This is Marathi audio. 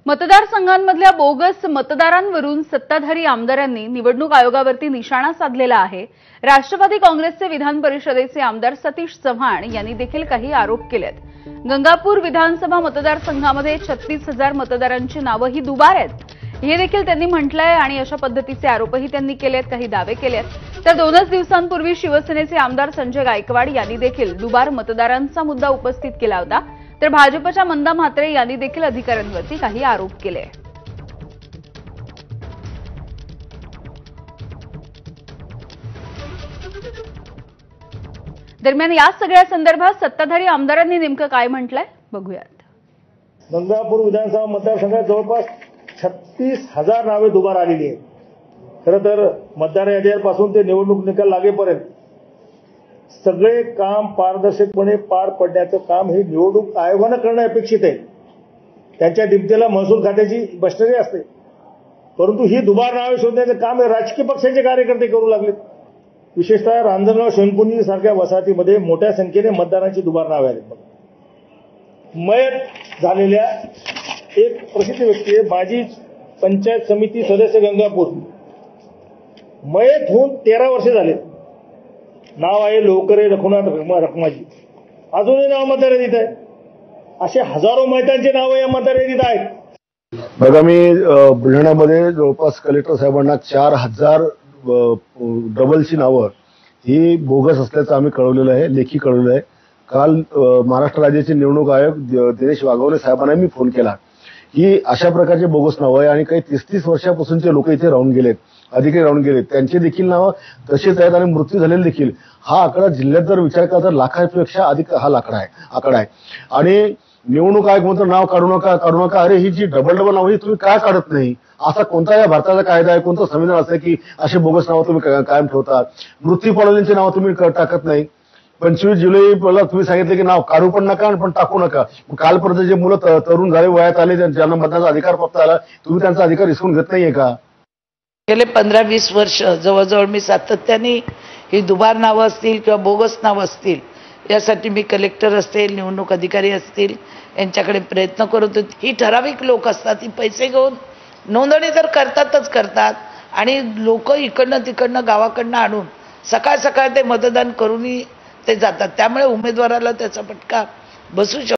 मतदारसंघांमधल्या बोगस मतदारांवरून सत्ताधारी आमदारांनी निवडणूक आयोगावरती निशाणा साधलेला आहे। राष्ट्रवादी काँग्रेसचे विधान परिषदेचे आमदार सतीश चव्हाण यांनी देखील काही आरोप केलेत। गंगापूर विधानसभा मतदारसंघामध्ये 36,000 मतदारांची नावे ही दुबार आहेत हे देखील त्यांनी म्हटलंय आणि अशा पद्धतीचे आरोपही त्यांनी केलेत, काही दावे केलेत। तर 2 दिवसांपूर्वी शिवसेनेचे आमदार संजय गायकवाड यांनी देखील दुबार मतदारांचा मुद्दा उपस्थित केला होता। तर भाजपच्या मंदा म्हात्रे यांनी देखील अधिकाऱ्यांवरती काही आरोप केले। दरम्यान या सगळ्या संदर्भात सत्ताधारी आमदारांनी नेमकं काय म्हटलंय बघूयात। गंगापूर विधानसभा मतदारसंघात जवळपास 36,000 नावे दुबार आलेली आहेत। खरं तर मतदार यादीपासून ते निवडणूक निकाल लागेपर्यंत सगळे काम पारदर्शकपणे पार पडण्याचं काम हे निवडणूक आयोगानं करणं अपेक्षित आहे। त्यांच्या दिमतेला महसूल खात्याची मशिनरी असते, परंतु ही दुबार नावे शोधण्याचं काम हे राजकीय पक्षांचे कार्यकर्ते करू लागलेत। विशेषतः रांजणगाव शोणपुनी सारख्या वसाहतीमध्ये मोठ्या संख्येने मतदारांची दुबार नावे आहेत। मयत झालेल्या एक प्रसिद्ध व्यक्ती आहे, माजी पंचायत समिती सदस्य गंगापूर, मयत होऊन 13 वर्षे झाले। नाव आहे लोकरे रघुनाथ रखमाजी, अजूनही नाव मतदार यादीत आहे। असे हजारो मयतांची नावं या मतदार यादीत आहेत। बघा, मी बुलढाण्यामध्ये जवळपास कलेक्टर साहेबांना 4,000 डबलची नावं ही बोगस असल्याचं आम्ही कळवलेलं आहे, लेखी कळवलेलं आहे। काल महाराष्ट्र राज्याचे निवडणूक आयोग दिनेश वाघवले साहेबांना मी फोन केला। ही अशा प्रकारचे बोगस नावं आहे आणि काही 30-30 वर्षापासूनचे लोक इथे राहून गेलेत, अधिकारी राहून गेलेत, त्यांचे देखील नावं तसेच आहेत आणि मृत्यू झालेले देखील। हा आकडा जिल्ह्यात जर विचार केला तर लाखापेक्षा अधिक हा आकडा आहे। आणि निवडणूक आयोग म्हणतो नाव काढू नका। अरे ही जी डबल नाव ही तुम्ही काय काढत नाही? असा कोणता या भारताचा कायदा आहे, कोणतं संविधान असं की असे बोगस नावं तुम्ही कायम ठेवतात? मृत्यू पावलेल्यांची नावं तुम्ही टाकत नाही। 25 जुलैला तुम्ही सांगितले की नाव काढू पण नका पण टाकू नका। कालपर्यंत जे मुलं तरुण झाले, वयात आले, ज्यांना मतदानाचा अधिकार प्राप्त झाला, तुम्ही त्यांचा अधिकार हिसकून घेत नाहीये का? गेले 15-20 वर्ष जवळजवळ मी सातत्याने ही दुबार नावं असतील किंवा बोगस नावं असतील यासाठी मी कलेक्टर असतील, निवडणूक अधिकारी असतील यांच्याकडे प्रयत्न करत होते। ही ठराविक लोक असतात, ही पैसे घेऊन नोंदणी तर करतात आणि लोक इकडनं तिकडनं गावाकडनं आणून सकाळ सकाळ ते मतदान करूनही ते जातात। त्यामुळे उमेदवाराला त्याचा फटका बसू शकतो।